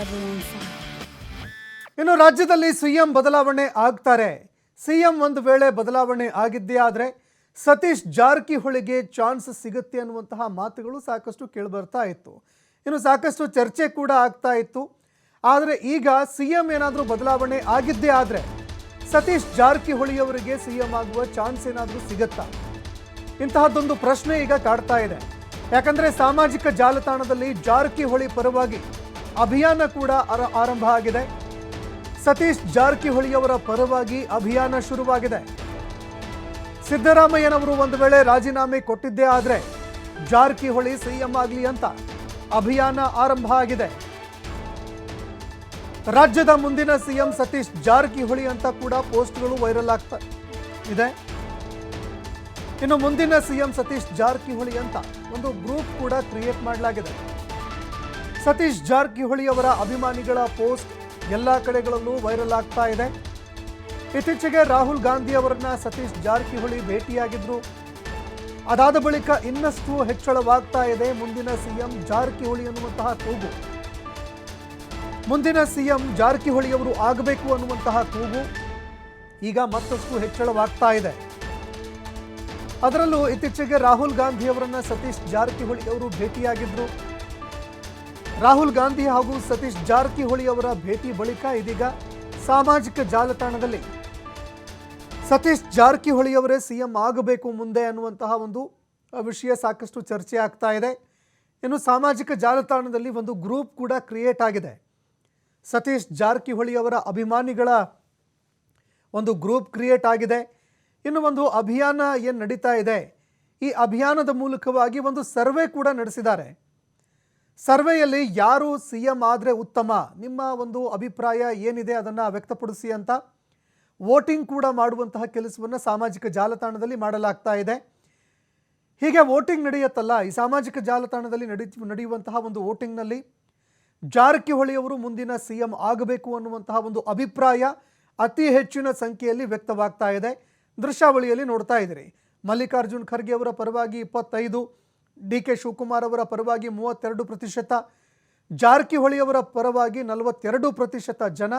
everyone fine. ಇನ್ನು ರಾಜ್ಯದಲ್ಲಿ CM ಬದಲಾವಣೆ ಆಗ್ತಾರೆ. ಸಿಎಂ ಒಂದು ವೇಳೆ ಬದಲಾವಣೆ ಆಗಿದ್ದೇ ಆದರೆ ಸತೀಶ್ ಜಾರಕಿಹೊಳಿಗೆ ಚಾನ್ಸ್ ಸಿಗುತ್ತೆ ಅನ್ನುವಂತಹ ಮಾತುಗಳು ಸಾಕಷ್ಟು ಕೇಳಿಬರ್ತಾ ಇತ್ತು. ಇನ್ನು ಸಾಕಷ್ಟು ಚರ್ಚೆ ಕೂಡ ಆಗ್ತಾ ಇತ್ತು. ಆದರೆ ಈಗ ಸಿಎಂ ಏನಾದರೂ ಬದಲಾವಣೆ ಆಗಿದ್ದೇ ಆದರೆ ಸತೀಶ್ ಜಾರಕಿಹೊಳಿ ಅವರಿಗೆ ಸಿಎಂ ಆಗುವ ಚಾನ್ಸ್ ಏನಾದರೂ ಸಿಗುತ್ತಾ? ಇಂತಹದ್ದೊಂದು ಪ್ರಶ್ನೆ ಈಗ ಕಾಡ್ತಾ ಇದೆ. ಯಾಕಂದ್ರೆ ಸಾಮಾಜಿಕ ಜಾಲತಾಣದಲ್ಲಿ ಜಾರಕಿಹೊಳಿ ಪರವಾಗಿ ಅಭಿಯಾನ ಕೂಡ ಆರಂಭ ಆಗಿದೆ. ಸತೀಶ್ ಜಾರಕಿಹೊಳಿ ಅವರ ಪರವಾಗಿ ಅಭಿಯಾನ ಶುರುವಾಗಿದೆ. ಸಿದ್ದರಾಮಯ್ಯನವರು ಒಂದು ವೇಳೆ ರಾಜೀನಾಮೆ ಕೊಟ್ಟಿದ್ದೇ ಆದರೆ ಜಾರಕಿಹೊಳಿ ಸಿಎಂ ಆಗಲಿ ಅಂತ ಅಭಿಯಾನ ಆರಂಭ ಆಗಿದೆ. ರಾಜ್ಯದ ಮುಂದಿನ ಸಿಎಂ ಸತೀಶ್ ಜಾರಕಿಹೊಳಿ ಅಂತ ಕೂಡ ಪೋಸ್ಟ್ಗಳು ವೈರಲ್ ಆಗ್ತಾ ಇದೆ. ಇನ್ನು ಮುಂದಿನ ಸಿಎಂ ಸತೀಶ್ ಜಾರಕಿಹೊಳಿ ಅಂತ ಒಂದು ಗ್ರೂಪ್ ಕೂಡ ಕ್ರಿಯೇಟ್ ಮಾಡಲಾಗಿದೆ. ಸತೀಶ್ ಜಾರಕಿಹೊಳಿ ಅವರ ಅಭಿಮಾನಿಗಳ ಪೋಸ್ಟ್ ಎಲ್ಲ ಕಡೆಗಳಲ್ಲೂ ವೈರಲ್ ಆಗ್ತಾ ಇದೆ. ಇತ್ತೀಚೆಗೆ ರಾಹುಲ್ ಗಾಂಧಿ ಅವರನ್ನ ಸತೀಶ್ ಜಾರಕಿಹೊಳಿ ಭೇಟಿಯಾಗಿದ್ರು. ಅದಾದ ಬಳಿಕ ಇನ್ನಷ್ಟು ಹೆಚ್ಚಳವಾಗ್ತಾ ಇದೆ ಮುಂದಿನ ಸಿಎಂ ಜಾರಕಿಹೊಳಿ ಅನ್ನುವಂತಹ ಕೂಗು. ಮುಂದಿನ ಸಿಎಂ ಜಾರಕಿಹೊಳಿ ಅವರು ಆಗಬೇಕು ಅನ್ನುವಂತಹ ಕೂಗು ಈಗ ಮತ್ತಷ್ಟು ಹೆಚ್ಚಳವಾಗ್ತಾ ಇದೆ. ಅದರಲ್ಲೂ ಇತ್ತೀಚೆಗೆ ರಾಹುಲ್ ಗಾಂಧಿ ಅವರನ್ನ ಸತೀಶ್ ಜಾರಕಿಹೊಳಿ ಅವರು ಭೇಟಿಯಾಗಿದ್ರು. ರಾಹುಲ್ ಗಾಂಧಿ ಹಾಗೂ ಸತೀಶ್ ಜಾರಕಿಹೊಳಿ ಅವರ ಭೇಟಿ ಬಳಿಕ ಇದೀಗ ಸಾಮಾಜಿಕ ಜಾಲತಾಣದಲ್ಲಿ ಸತೀಶ್ ಜಾರಕಿಹೊಳಿ ಅವರೇ ಸಿಎಂ ಆಗಬೇಕು ಮುಂದೆ ಅನ್ನುವಂತಹ ಒಂದು ವಿಷಯ ಸಾಕಷ್ಟು ಚರ್ಚೆ ಆಗ್ತಾ ಇದೆ. ಇನ್ನು ಸಾಮಾಜಿಕ ಜಾಲತಾಣದಲ್ಲಿ ಒಂದು ಗ್ರೂಪ್ ಕೂಡ ಕ್ರಿಯೇಟ್ ಆಗಿದೆ. ಸತೀಶ್ ಜಾರಕಿಹೊಳಿ ಅವರ ಅಭಿಮಾನಿಗಳ ಒಂದು ಗ್ರೂಪ್ ಕ್ರಿಯೇಟ್ ಆಗಿದೆ. ಇನ್ನು ಒಂದು ಅಭಿಯಾನ ಏನು ನಡೀತಾ ಇದೆ, ಈ ಅಭಿಯಾನದ ಮೂಲಕವಾಗಿ ಒಂದು ಸರ್ವೆ ಕೂಡ ನಡೆಸಿದ್ದಾರೆ. ಸರ್ವೆಯಲ್ಲಿ ಯಾರು ಸಿಎಂ ಆದರೆ ಉತ್ತಮ, ನಿಮ್ಮ ಒಂದು ಅಭಿಪ್ರಾಯ ಏನಿದೆ ಅದನ್ನು ವ್ಯಕ್ತಪಡಿಸಿ ಅಂತ ವೋಟಿಂಗ್ ಕೂಡ ಮಾಡುವಂತಹ ಕೆಲಸವನ್ನು ಸಾಮಾಜಿಕ ಜಾಲತಾಣದಲ್ಲಿ ಮಾಡಲಾಗ್ತಾ ಇದೆ. ಹೀಗೆ ವೋಟಿಂಗ್ ನಡೆಯುತ್ತಲ್ಲ, ಈ ಸಾಮಾಜಿಕ ಜಾಲತಾಣದಲ್ಲಿ ನಡೆಯುವಂತಹ ಒಂದು ವೋಟಿಂಗ್ನಲ್ಲಿ ಜಾರಕಿಹೊಳಿ ಅವರು ಮುಂದಿನ ಸಿಎಂ ಆಗಬೇಕು ಅನ್ನುವಂತಹ ಒಂದು ಅಭಿಪ್ರಾಯ ಅತಿ ಹೆಚ್ಚಿನ ಸಂಖ್ಯೆಯಲ್ಲಿ ವ್ಯಕ್ತವಾಗ್ತಾ ಇದೆ. ದೃಶ್ಯಾವಳಿಯಲ್ಲಿ ನೋಡ್ತಾ ಇದ್ದೀರಿ. ಮಲ್ಲಿಕಾರ್ಜುನ್ ಖರ್ಗೆ ಅವರ ಪರವಾಗಿ 25, ಡಿ.ಕೆ. ಶಿವಕುಮಾರ್ ಅವರ ಪರವಾಗಿ 32%, ಜಾರಕಿಹೊಳಿ ಅವರ ಪರವಾಗಿ 42% ಜನ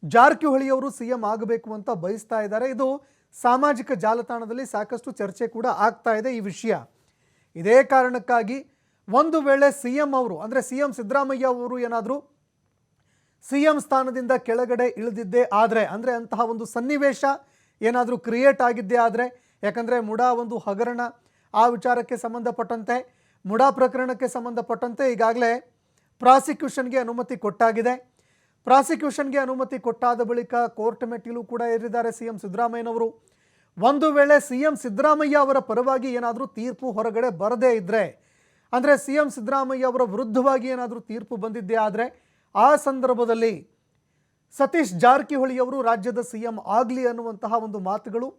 ಜಾರಕಿಹೊಳಿ ಅವರು ಸಿಎಂ ಆಗಬೇಕು ಅಂತ ಬಯಸ್ತಾ ಇದ್ದಾರೆ. ಇದು ಸಾಮಾಜಿಕ ಜಾಲತಾಣದಲ್ಲಿ ಸಾಕಷ್ಟು ಚರ್ಚೆ ಕೂಡ ಆಗ್ತಾ ಇದೆ ಈ ವಿಷಯ. ಇದೇ ಕಾರಣಕ್ಕಾಗಿ ಒಂದು ವೇಳೆ ಸಿಎಂ ಅವರು ಅಂದರೆ ಸಿಎಂ ಸಿದ್ದರಾಮಯ್ಯ ಅವರು ಏನಾದರೂ ಸಿಎಂ ಸ್ಥಾನದಿಂದ ಕೆಳಗಡೆ ಇಳಿದಿದ್ದೇ ಆದರೆ, ಅಂದರೆ ಅಂತಹ ಒಂದು ಸನ್ನಿವೇಶ ಏನಾದರೂ ಕ್ರಿಯೇಟ್ ಆಗಿದ್ದೇ ಆದರೆ, ಯಾಕಂದರೆ ಮುಡಾ ಒಂದು ಹಗರಣ, ಆ ವಿಚಾರಕ್ಕೆ ಸಂಬಂಧಪಟ್ಟಂತೆ ಮುಡಾ ಪ್ರಕರಣಕ್ಕೆ ಸಂಬಂಧಪಟ್ಟಂತೆ ಈಗಾಗಲೇ ಪ್ರಾಸಿಕ್ಯೂಷನ್ಗೆ ಅನುಮತಿ ಕೊಟ್ಟಾಗಿದೆ. ಪ್ರಾಸಿಕ್ಯೂಷನ್ಗೆ ಅನುಮತಿ ಕೊಟ್ಟಾದ ಬಳಿಕ ಕೋರ್ಟ್ ಮೆಟ್ಟಿಲು ಕೂಡ ಏರಿದ್ದಾರೆ ಸಿಎಂ ಸಿದ್ದರಾಮಯ್ಯನವರು. ಒಂದು ವೇಳೆ ಸಿಎಂ ಸಿದ್ದರಾಮಯ್ಯ ಅವರ ಪರವಾಗಿ ಏನಾದರೂ ತೀರ್ಪು ಹೊರಗಡೆ ಬರದೇ ಇದ್ದರೆ, ಅಂದರೆ ಸಿಎಂ ಸಿದ್ದರಾಮಯ್ಯ ಅವರ ವಿರುದ್ಧವಾಗಿ ಏನಾದರೂ ತೀರ್ಪು ಬಂದಿದ್ದೇ ಆದರೆ ಆ ಸಂದರ್ಭದಲ್ಲಿ ಸತೀಶ್ ಜಾರಕಿಹೊಳಿ ಅವರು ರಾಜ್ಯದ ಸಿಎಂ ಆಗಲಿ ಅನ್ನುವಂತಹ ಒಂದು ಮಾತುಗಳು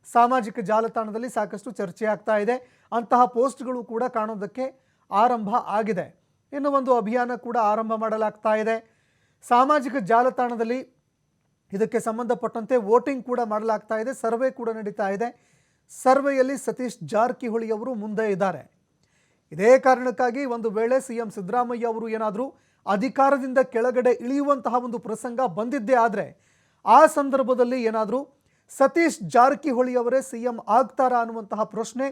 ಸಾಮಾಜಿಕ ಜಾಲತಾಣದಲ್ಲಿ ಸಾಕಷ್ಟು ಚರ್ಚೆ ಆಗ್ತಾ ಇದೆ. ಅಂತಹ ಪೋಸ್ಟ್ಗಳು ಕೂಡ ಕಾಣೋದಕ್ಕೆ ಆರಂಭ ಆಗಿದೆ. ಇನ್ನು ಒಂದು ಅಭಿಯಾನ ಕೂಡ ಆರಂಭ ಮಾಡಲಾಗ್ತಾ ಇದೆ. ಸಾಮಾಜಿಕ ಜಾಲತಾಣದಲ್ಲಿ ಇದಕ್ಕೆ ಸಂಬಂಧಪಟ್ಟಂತೆ ವೋಟಿಂಗ್ ಕೂಡ ಮಾಡಲಾಗ್ತಾ ಇದೆ. ಸರ್ವೆ ಕೂಡ ನಡೀತಾ ಇದೆ. ಸರ್ವೆಯಲ್ಲಿ ಸತೀಶ್ ಜಾರಕಿಹೊಳಿ ಅವರು ಮುಂದೆ ಇದ್ದಾರೆ. ಇದೇ ಕಾರಣಕ್ಕಾಗಿ ಒಂದು ವೇಳೆ ಸಿಎಂ ಸಿದ್ದರಾಮಯ್ಯ ಅವರು ಏನಾದರೂ ಅಧಿಕಾರದಿಂದ ಕೆಳಗಡೆ ಇಳಿಯುವಂತಹ ಒಂದು ಪ್ರಸಂಗ ಬಂದಿದ್ದೇ ಆದರೆ ಆ ಸಂದರ್ಭದಲ್ಲಿ ಏನಾದರೂ ಸತೀಶ್ ಜಾರಕಿಹೊಳಿ ಅವರೇ ಸಿಎಂ ಆಗ್ತಾರಾ ಅನ್ನುವಂತಹ ಪ್ರಶ್ನೆ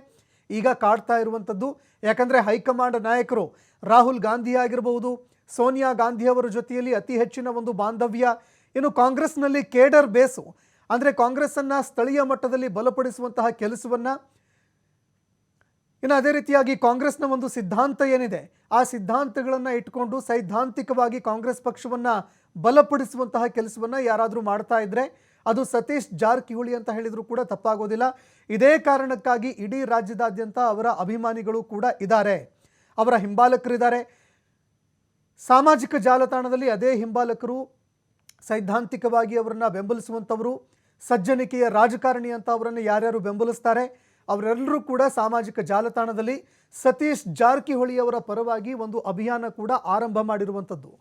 ಈಗ ಕಾಡ್ತಾ ಇರುವಂಥದ್ದು. ಯಾಕಂದರೆ ಹೈಕಮಾಂಡ್ ನಾಯಕರು ರಾಹುಲ್ ಗಾಂಧಿ ಆಗಿರಬಹುದು, ಸೋನಿಯಾ ಗಾಂಧಿ ಅವರ ಜೊತೆಯಲ್ಲಿ ಅತಿ ಹೆಚ್ಚಿನ ಒಂದು ಬಾಂಧವ್ಯ. ಇನ್ನು ಕಾಂಗ್ರೆಸ್ನಲ್ಲಿ ಕೇಡರ್ ಬೇಸು, ಅಂದರೆ ಕಾಂಗ್ರೆಸ್ಸನ್ನು ಸ್ಥಳೀಯ ಮಟ್ಟದಲ್ಲಿ ಬಲಪಡಿಸುವಂತಹ ಕೆಲಸವನ್ನು, ಇನ್ನು ಅದೇ ರೀತಿಯಾಗಿ ಕಾಂಗ್ರೆಸ್ನ ಒಂದು ಸಿದ್ಧಾಂತ ಏನಿದೆ ಆ ಸಿದ್ಧಾಂತಗಳನ್ನು ಇಟ್ಕೊಂಡು ಸೈದ್ಧಾಂತಿಕವಾಗಿ ಕಾಂಗ್ರೆಸ್ ಪಕ್ಷವನ್ನು ಬಲಪಡಿಸುವಂತಹ ಕೆಲಸವನ್ನು ಯಾರಾದರೂ ಮಾಡ್ತಾ ಇದ್ದರೆ ಅದು ಸತೀಶ್ ಜಾರಕಿಹೊಳಿ ಅಂತ ಹೇಳಿದರೂ ಕೂಡ ತಪ್ಪಾಗೋದಿಲ್ಲ. ಇದೇ ಕಾರಣಕ್ಕಾಗಿ ಇಡೀ ರಾಜ್ಯದಾದ್ಯಂತ ಅವರ ಅಭಿಮಾನಿಗಳು ಕೂಡ ಇದ್ದಾರೆ, ಅವರ ಹಿಂಬಾಲಕರಿದ್ದಾರೆ. ಸಾಮಾಜಿಕ ಜಾಲತಾಣದಲ್ಲಿ ಅದೇ ಹಿಂಬಾಲಕರು ಸೈದ್ಧಾಂತಿಕವಾಗಿ ಅವರನ್ನು ಬೆಂಬಲಿಸುವಂಥವರು, ಸಜ್ಜನಿಕೆಯ ರಾಜಕಾರಣಿ ಅಂತ ಅವರನ್ನು ಯಾರ್ಯಾರು ಬೆಂಬಲಿಸ್ತಾರೆ ಅವರೆಲ್ಲರೂ ಕೂಡ ಸಾಮಾಜಿಕ ಜಾಲತಾಣದಲ್ಲಿ ಸತೀಶ್ ಜಾರಕಿಹೊಳಿ ಅವರ ಪರವಾಗಿ ಒಂದು ಅಭಿಯಾನ ಕೂಡ ಆರಂಭ ಮಾಡಿರುವಂಥದ್ದು.